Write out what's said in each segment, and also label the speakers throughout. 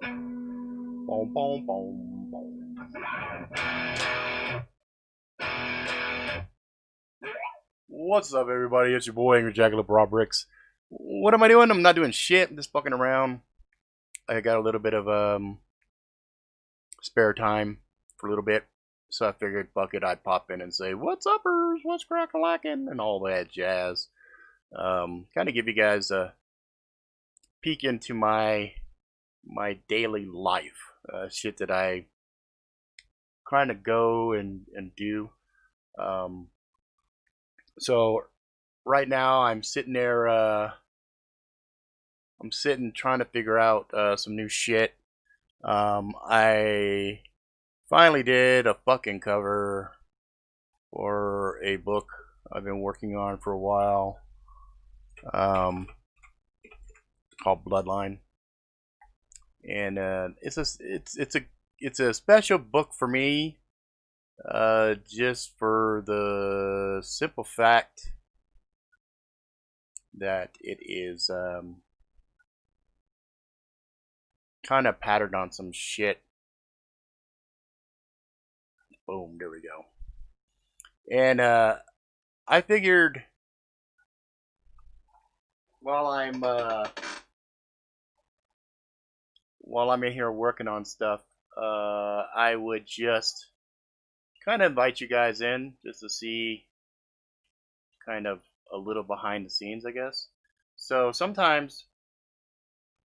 Speaker 1: Boom, boom, boom, boom. What's up, everybody? It's your boy, Angry Jackalope Rob Ricks. What am I doing? I'm not doing shit. I'm just fucking around. I got a little bit of spare time for a little bit, so I figured, fuck it, I'd pop in and say, "What's uppers? What's crack-a-lackin'?" and all that jazz. Kind of give you guys a peek into my daily life, shit that I kind of go and do. Um, so right now I'm sitting there. I'm sitting trying to figure out some new shit. I finally did a fucking cover for a book I've been working on for a while, um, called Bloodline, and it's a special book for me, just for the simple fact that it is kind of patterned on some shit. Boom, there we go. And I figured while I'm while I'm in here working on stuff, I would just kind of invite you guys in just to see kind of a little behind the scenes, I guess. So sometimes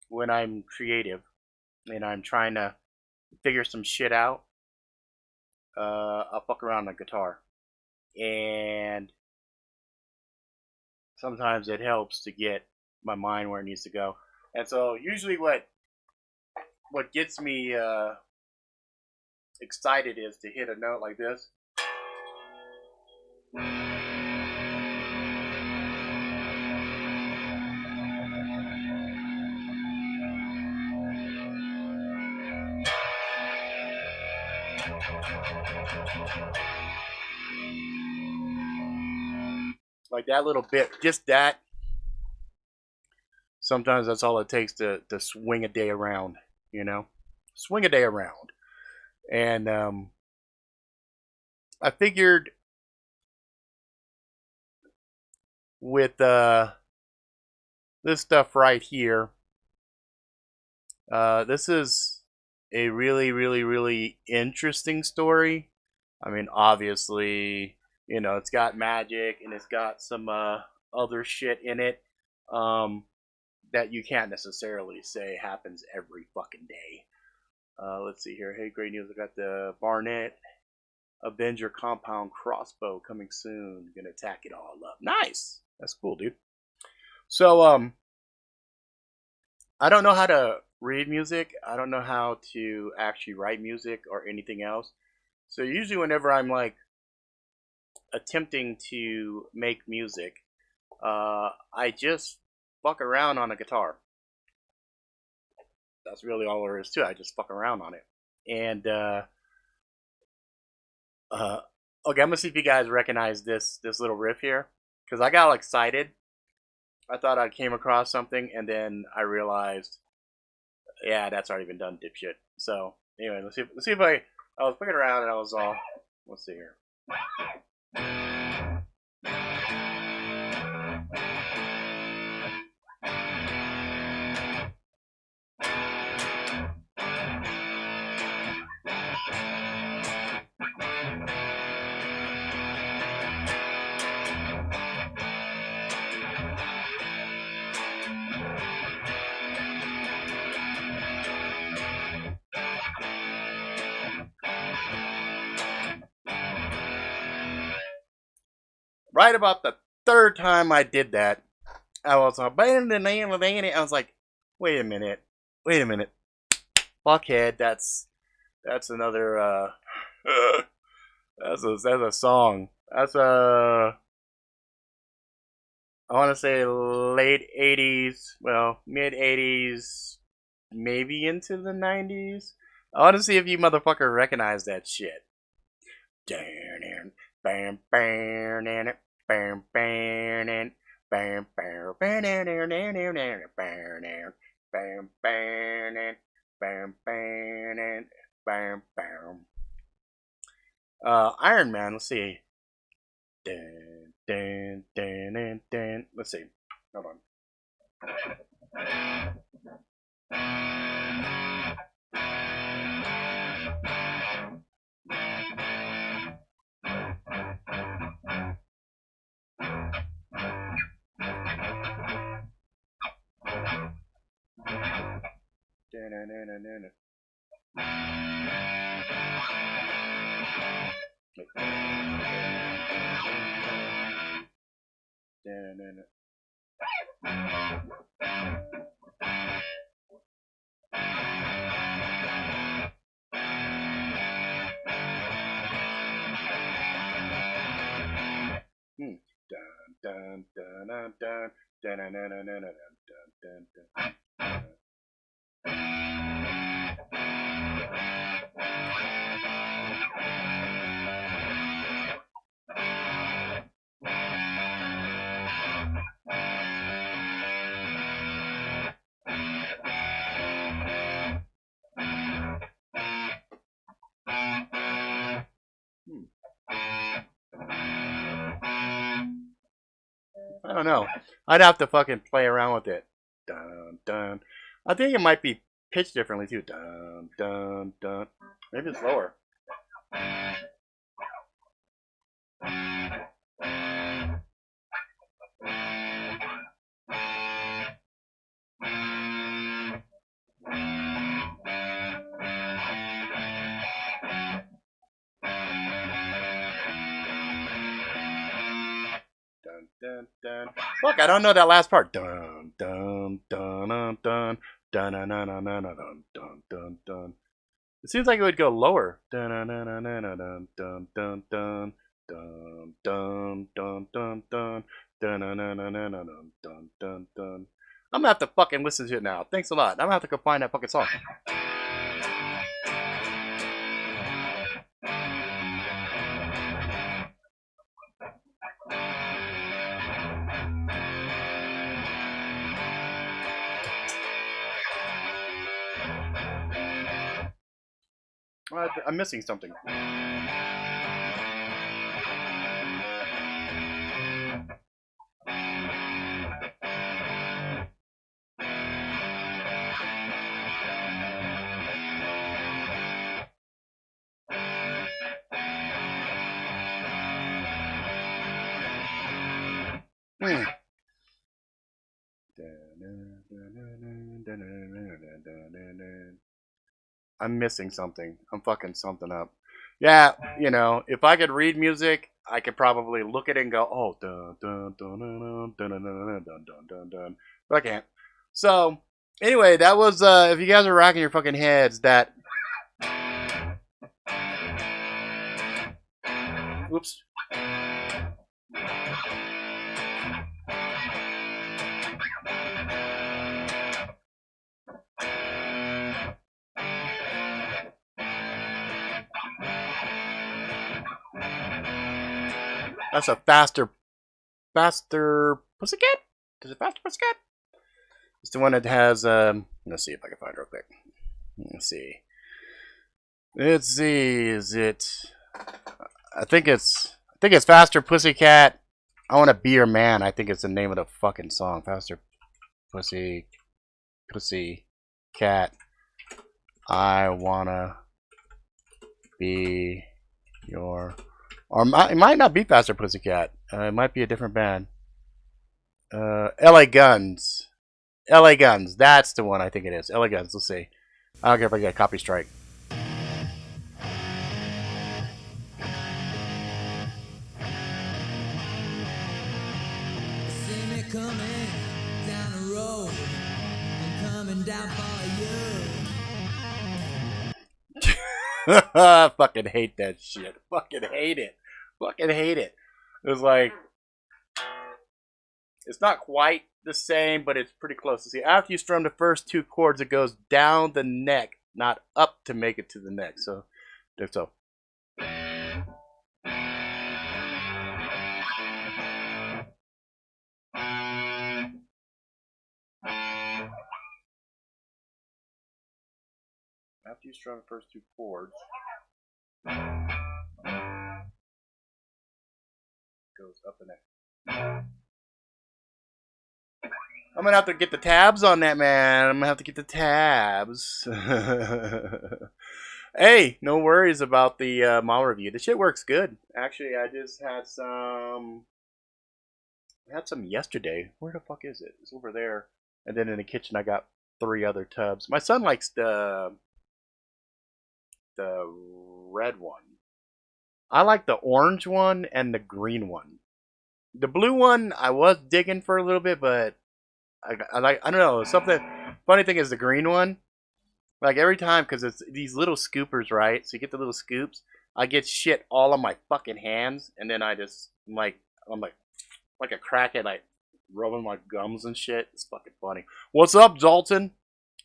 Speaker 1: when I'm creative and I'm trying to figure some shit out, I'll fuck around on the guitar, and sometimes it helps to get my mind where it needs to go. And so usually what gets me excited is to hit a note like this. Like that little bit, just that. Sometimes that's all it takes to swing a day around, you know? Swing a day around. And I figured with this stuff right here, this is a really, really, really interesting story. I mean, obviously, it's got magic and it's got some other shit in it, um, that you can't necessarily say happens every fucking day. Let's see here. Hey, great news! I got the Barnett Avenger compound crossbow coming soon. Gonna attack it all up. Nice. That's cool, dude. So, I don't know how to read music. I don't know how to actually write music or anything else. So usually, whenever I'm like attempting to make music, I just fuck around on a guitar. That's really all there is to it. I just fuck around on it. And uh, okay, I'm gonna see if you guys recognize this little riff here, because I got all excited. I thought I came across something, and then I realized, yeah, that's already been done, dipshit. So anyway, let's see if I was picking around and I was all, let's see here. Right about the third time I did that, I was like, I was like, wait a minute, wait a minute, fuckhead, that's another that's a song. That's a, I want to say late '80s, well, mid '80s, maybe into the '90s. I want to see if you motherfucker recognize that shit. Bam, bam, bam, bam, bam, bam, bam, bam, bam, bam, bam, bam. Bam, bam, bam, bam. Iron Man. Let's see. Dun, dun, dun, dun, dun. Let's see. Hold on. Dun, dun, dun, dun, dun. Dun, dun, dun. Hmm. Dun, dun, dun, dun, dun. Dun, dun, dun, dun, dun, dun, dun, dun, dun. Hmm. I don't know. I'd have to fucking play around with it. Dun, dun. I think it might be pitched differently too. Dun, dun, dun. Maybe it's lower. Dun, dun, dun. Look, I don't know that last part. Dun, dun, dun, dun, dun. Dun, dun, dun, dun, dun, dun, dun, dun, dun. It seems like it would go lower. Dun, dun, dun, dun, dun, dun, dun, dun, dun. Dun, dun, dun, dun, dun. Dun, dun, dun, dun, dun, dun, dun, dun, dun. I'm gonna have to fucking listen to it now. Thanks a lot. I'm gonna have to go find that fucking song. I'm missing something. Hmm. I'm missing something. I'm fucking something up. Yeah, you know, if I could read music, I could probably look at it and go, "Oh, dun dun dun dun dun dun dun dun dun dun dun dun," but I can't. So, anyway, that was if you guys are rocking your fucking heads, that. Oops. That's a faster pussycat. Is it faster pussycat? It's the one that has. Let's see if I can find it real quick. Let's see. Let's see. Is it? I think it's. I think it's faster pussycat. I want to be your man. I think it's the name of the fucking song. Faster pussy cat. I wanna be your. Or it might not be Faster Pussycat. It might be a different band. LA Guns. LA Guns. That's the one I think it is. LA Guns. Let's see. I don't care if I get a copy strike. See me coming down the road. I'm coming down for you. Fucking hate that shit. Fucking hate it. Fucking hate it. It was like, it's not quite the same, but it's pretty close. To see, after you strum the first two chords, it goes down the neck, not up to make it to the neck. So, so. After you strum the first two chords, goes up and down. I'm gonna have to get the tabs on that, man. I'm gonna have to get the tabs. Hey, no worries about the model review. The shit works good. Actually, I just had some. I had some yesterday. Where the fuck is it? It's over there. And then in the kitchen, I got 3 other tubs. My son likes the red one. I like the orange one and the green one. The blue one, I was digging for a little bit, but I like, I don't know, something. Funny thing is the green one. Like every time, because it's these little scoopers, right? So you get the little scoops. I get shit all on my fucking hands, and then I'm like a crackhead, like rubbing my gums and shit. It's fucking funny. What's up, Dalton?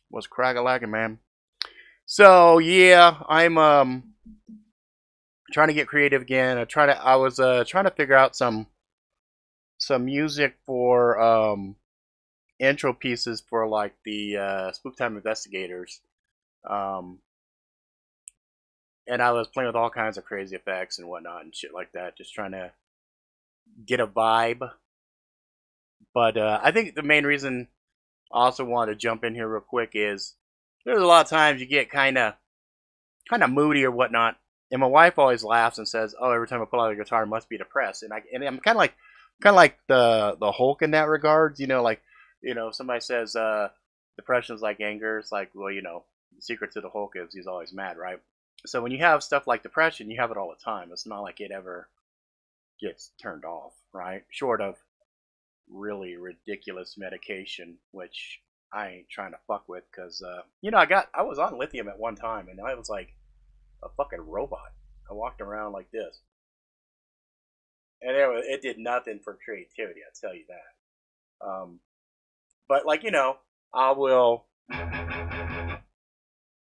Speaker 1: What's crack-a-lacking, man? So yeah, I'm trying to get creative again. I was trying to figure out some music for intro pieces for like the Spook Time Investigators. Um, and I was playing with all kinds of crazy effects and whatnot and shit like that, just trying to get a vibe. But I think the main reason I also wanted to jump in here real quick is there's a lot of times you get kind of moody or whatnot, and my wife always laughs and says, "Oh, every time I pull out a guitar, it must be depressed." And I'm kind of like the Hulk in that regards. Somebody says depression is like anger. It's like, well, the secret to the Hulk is he's always mad, right? So when you have stuff like depression, you have it all the time. It's not like it ever gets turned off, right? Short of really ridiculous medication, which I ain't trying to fuck with because I was on lithium at one time and I was like a fucking robot. I walked around like this, and it did nothing for creativity. I tell you that. But like I will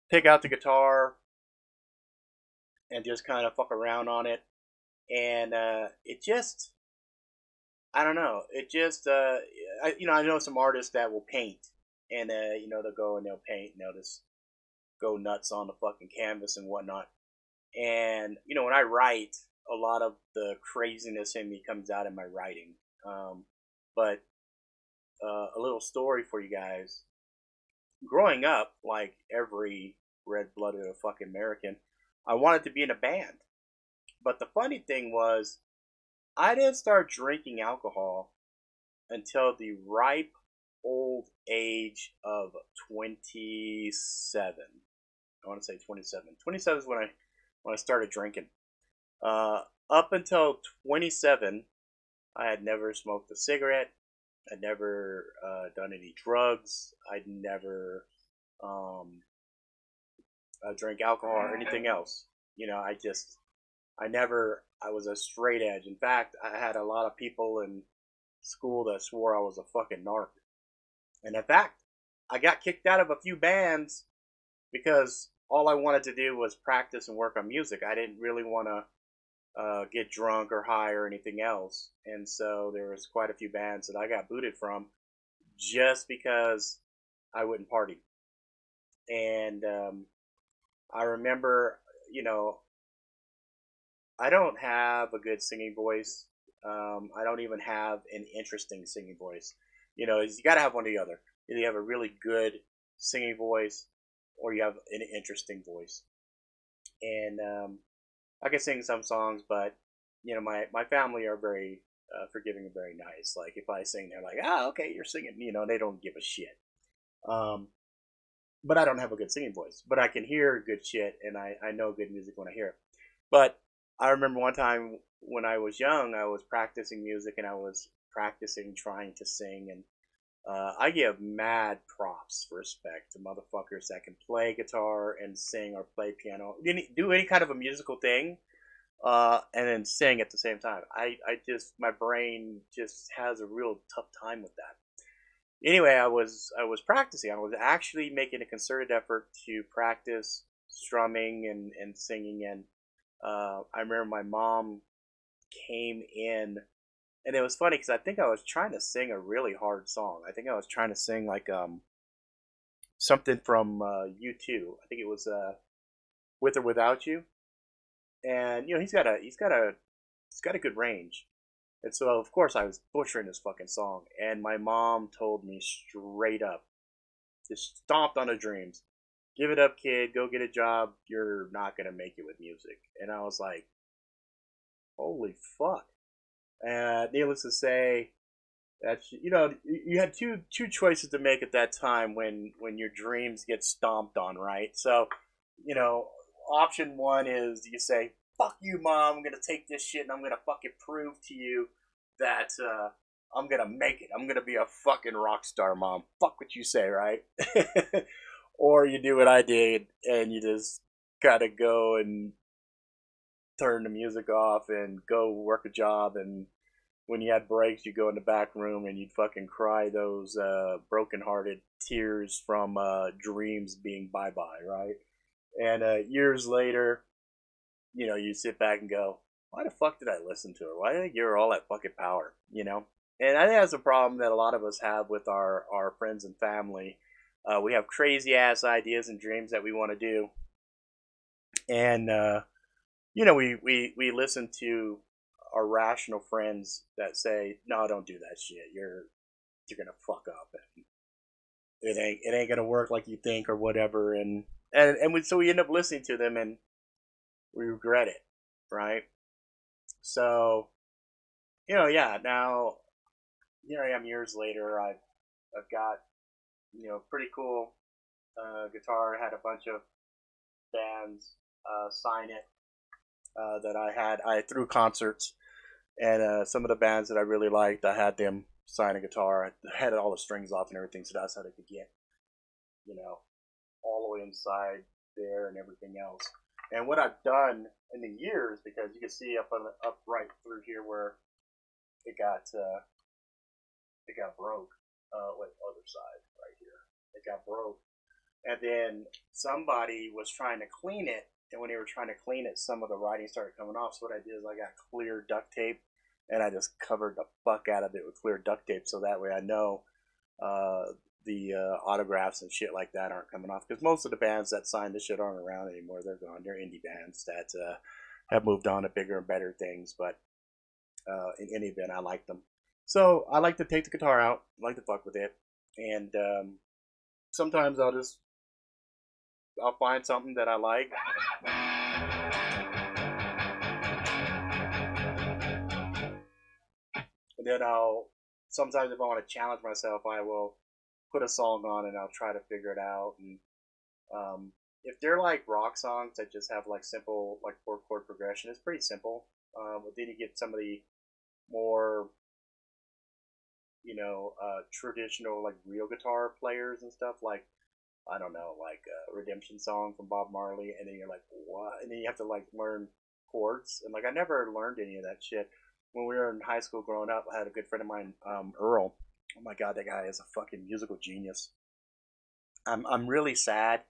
Speaker 1: pick out the guitar and just kind of fuck around on it, and it just I don't know. It just I know some artists that will paint, and they'll go and they'll paint and they'll just go nuts on the fucking canvas and whatnot. And when I write, a lot of the craziness in me comes out in my writing. But a little story for you guys. Growing up, like every red-blooded fucking American, I wanted to be in a band. But the funny thing was, I didn't start drinking alcohol until the ripe old age of 27. I want to say 27. 27 is when I started drinking. Up until 27, I had never smoked a cigarette. I'd never done any drugs. I'd never drank alcohol or anything else. I was a straight edge. In fact, I had a lot of people in school that swore I was a fucking narc. And in fact, I got kicked out of a few bands because all I wanted to do was practice and work on music. I didn't really want to get drunk or high or anything else. And so there was quite a few bands that I got booted from just because I wouldn't party. And I remember, I don't have a good singing voice. I don't even have an interesting singing voice. You got to have one or the other. Either you have a really good singing voice or you have an interesting voice. And I can sing some songs, but my family are very forgiving and very nice. Like if I sing, they're like, "Ah, okay, you're singing." They don't give a shit. But I don't have a good singing voice. But I can hear good shit, and I know good music when I hear it. But I remember one time when I was young, I was practicing music, and I was practicing trying to sing, and I give mad props, respect to motherfuckers that can play guitar and sing or play piano, do any kind of a musical thing, and then sing at the same time. My brain just has a real tough time with that. Anyway, I was practicing. I was actually making a concerted effort to practice strumming and singing. And I remember my mom came in, and it was funny because I think I was trying to sing a really hard song. I think I was trying to sing like something from U2. I think it was With or Without You, and he's got a good range. And so of course I was butchering this fucking song, and my mom told me straight up, just stomped on the dreams. Give it up, kid. Go get a job. You're not gonna make it with music. And I was like, holy fuck. And needless to say, that you had two choices to make at that time when your dreams get stomped on, right? So, you know, option one is you say, "Fuck you, mom. I'm gonna take this shit and I'm gonna fucking prove to you that I'm gonna make it. I'm gonna be a fucking rock star, mom. Fuck what you say, right?" Or you do what I did and you just gotta go and turn the music off and go work a job, and when you had breaks you go in the back room and you'd fucking cry those broken-hearted tears from dreams being bye-bye, right? And years later, you sit back and go, why the fuck did I listen to her? Why did I give her all that fucking power, and I think that's a problem that a lot of us have with our friends and family. We have crazy ass ideas and dreams that we want to do, and we listen to our rational friends that say, "No, don't do that shit. You're gonna fuck up, and it ain't gonna work like you think or whatever." So we end up listening to them and we regret it, right? So yeah. Now here I am years later. I've got pretty cool guitar. I had a bunch of bands sign it that I threw concerts, and some of the bands that I really liked, I had them sign a guitar. I had all the strings off and everything, so that's how they could get you know all the way inside there and everything else. And what I've done in the years, because you can see up right through here where it got broke. Wait, other side right here, it got broke, and then somebody was trying to clean it, and when they were trying to clean it, some of the writing started coming off. So what I did is I got clear duct tape, and I just covered the fuck out of it with clear duct tape, so that way I know the autographs and shit like that aren't coming off. Because most of the bands that signed this shit aren't around anymore. They're gone. They're indie bands that have moved on to bigger and better things. But in any event, I like them. So I like to take the guitar out, I like to fuck with it, and sometimes I'll find something that I like. And then sometimes if I want to challenge myself, I will put a song on and I'll try to figure it out. And if they're like rock songs that just have like simple like 4 chord progression, it's pretty simple. But then you get some of the more traditional like real guitar players and stuff, like I don't know, like a Redemption Song from Bob Marley, and then you're like, what? And then you have to like learn chords, and like I never learned any of that shit. When we were in high school growing up, I had a good friend of mine, Earl. Oh my god, that guy is a fucking musical genius. I'm really sad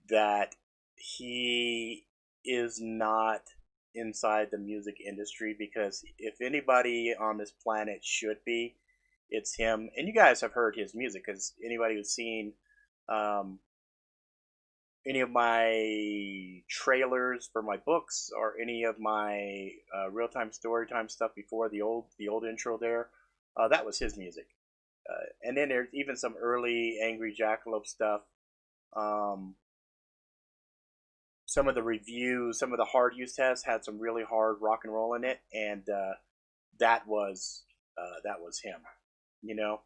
Speaker 1: that he is not inside the music industry, because if anybody on this planet should be, it's him. And you guys have heard his music, because anybody who's seen um, any of my trailers for my books or any of my real time story time stuff before the old intro there, that was his music. And then there's even some early Angry Jackalope stuff. Um, some of the reviews, some of the hard use tests had some really hard rock and roll in it, and that was him, you know.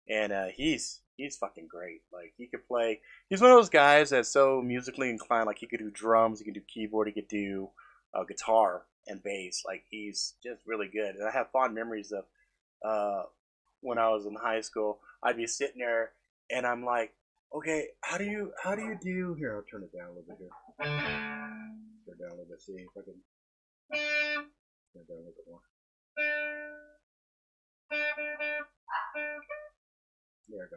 Speaker 1: And he's fucking great. Like he could play. He's one of those guys that's so musically inclined. Like he could do drums, he could do keyboard, he could do guitar and bass. Like he's just really good. And I have fond memories of uh, when I was in high school. I'd be sitting there and I'm like, okay, how do you do here? I'll turn it down a little bit here. Turn it down a little bit. See if I can turn it down a little bit more. There we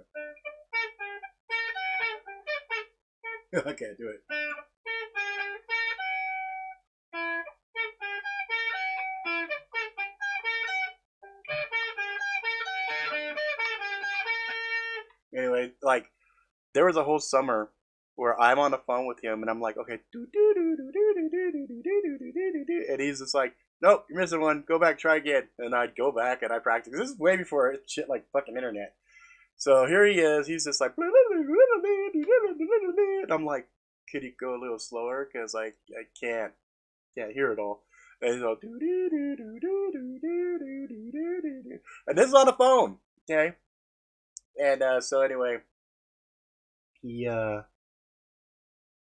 Speaker 1: go. I can't do it. Anyway, like there was a whole summer where I'm on the phone with him and I'm like, okay, and he's just like, nope, you're missing one. Go back, try again. And I'd go back and I practice. This is way before shit like fucking internet. So here he is. He's just like, and I'm like, could he go a little slower? Because I can't hear it all. And he's all, and this is on the phone. Okay. And so anyway, he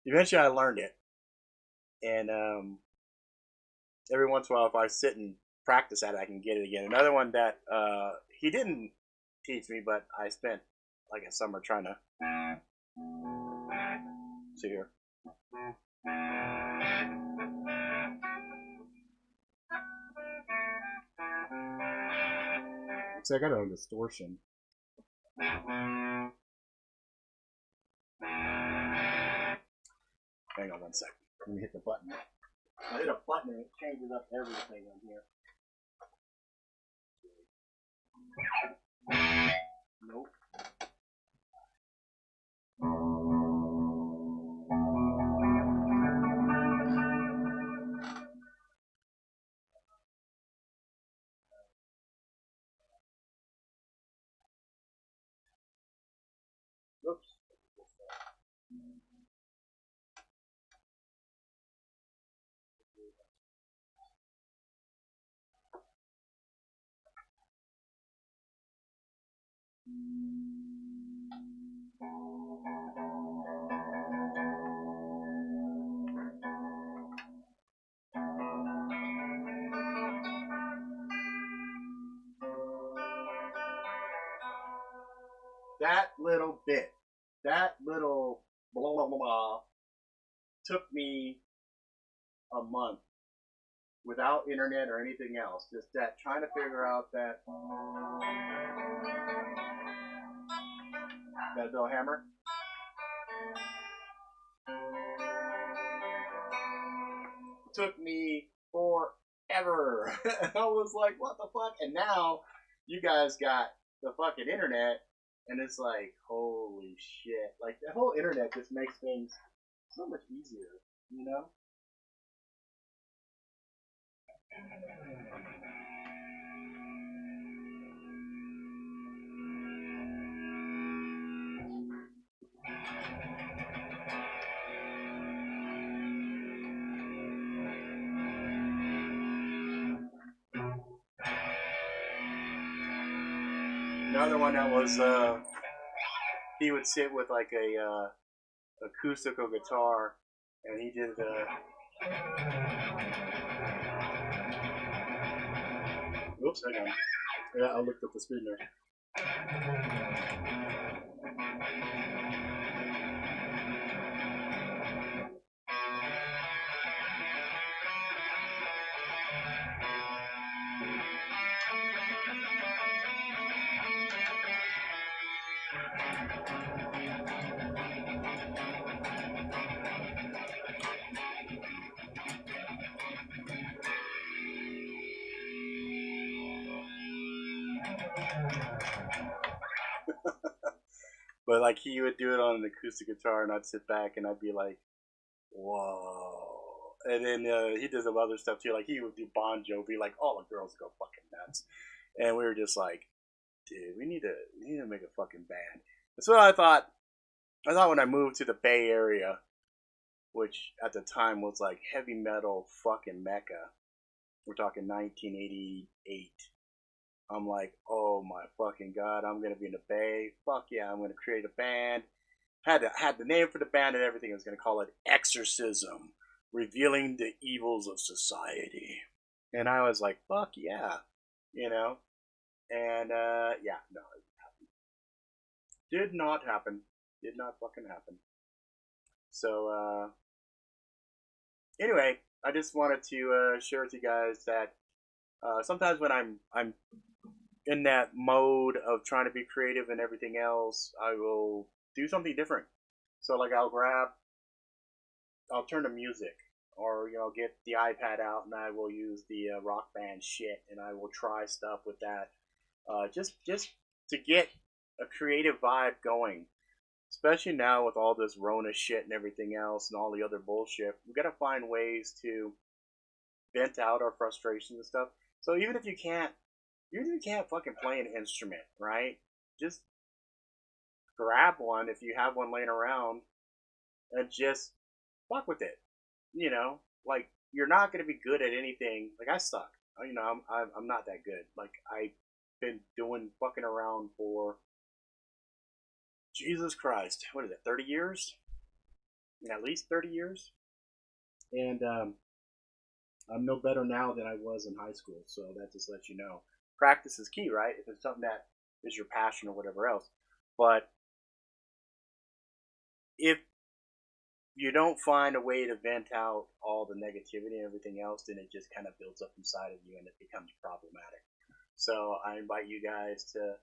Speaker 1: eventually I learned it. And every once in a while, if I sit and practice at it, I can get it again. Another one that he didn't teach me, but I spent like a summer trying to see here. So I got it on distortion. Hang on one second. Let me hit the button. I hit a button and it changes up everything on here. Nope. Oops. That little bit, that little blah blah blah, took me a month without internet or anything else. Just that trying to figure out that little hammer. It took me forever. I was like, what the fuck? And now you guys got the fucking internet, and it's like, holy shit! Like the whole internet just makes things so much easier, you know? Another one that was he would sit with like a acoustical guitar, and he did oops, hang on. Yeah, I looked up the speed there. But like he would do it on an acoustic guitar, and I'd sit back and I'd be like, whoa. And then he did some other stuff too. Like he would do Bon Jovi, like all the girls go fucking nuts. And we were just like, dude, we need to make a fucking band. And so I thought when I moved to the Bay Area, which at the time was like heavy metal fucking mecca. We're talking 1988. I'm like, oh my fucking god, I'm gonna be in the Bay. Fuck yeah, I'm gonna create a band. Had the name for the band and everything. I was gonna call it Exorcism, revealing the evils of society. And I was like, fuck yeah, you know. And yeah, no, it did not happen. Did not fucking happen. So anyway, I just wanted to share with you guys that sometimes when I'm in that mode of trying to be creative and everything else, I will do something different. So like I'll turn to music, or get the iPad out and I will use the Rock Band shit, and I will try stuff with that, just to get a creative vibe going. especially now with all this Rona shit and everything else and all the other bullshit. We gotta find ways to vent out our frustrations and stuff. So even if you can't fucking play an instrument, right? Just grab one if you have one laying around and just fuck with it. You know, like you're not gonna be good at anything. Like I suck. You know, I'm not that good. Like I've been doing fucking around for Jesus Christ. What is it? 30 years? At least 30 years. And I'm no better now than I was in high school. So that just lets you know, practice is key, right? If it's something that is your passion or whatever else. But if you don't find a way to vent out all the negativity and everything else, then it just kind of builds up inside of you and it becomes problematic. So I invite you guys to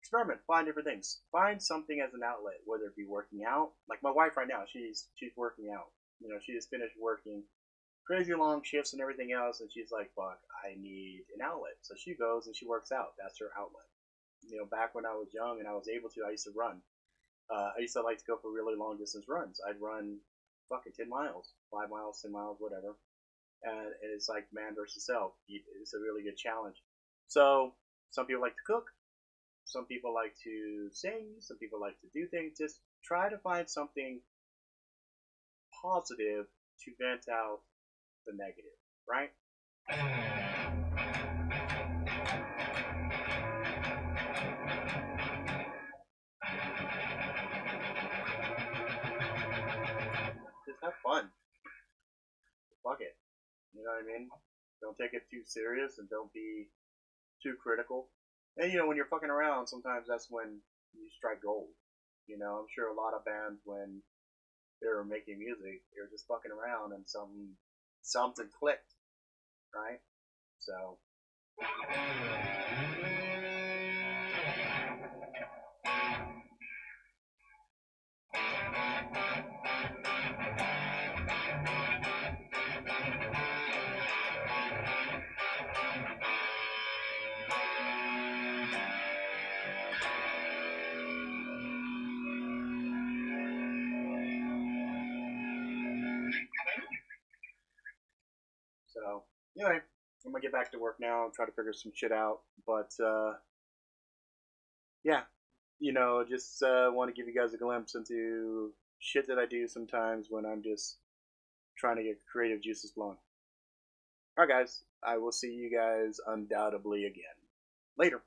Speaker 1: experiment, find different things, find something as an outlet, whether it be working out. Like my wife right now, she's working out. You know, she just finished working crazy long shifts and everything else, and she's like, "Fuck, I need an outlet." So she goes and she works out. That's her outlet. You know, back when I was young and I was able to, I used to run. I used to like to go for really long distance runs. I'd run fucking 10 miles, 5 miles, 10 miles, whatever. And it's like man versus self. It's a really good challenge. So some people like to cook. Some people like to sing. Some people like to do things. Just try to find something positive to vent out the negative, right? Just have fun. Fuck it. You know what I mean? Don't take it too serious and don't be too critical. And you know, when you're fucking around, sometimes that's when you strike gold. You know, I'm sure a lot of bands when they were making music, they were just fucking around and something clicked, right? So anyway, I'm gonna get back to work now and try to figure some shit out. But yeah, you know, just want to give you guys a glimpse into shit that I do sometimes when I'm just trying to get creative juices flowing. All right, guys, I will see you guys undoubtedly again later.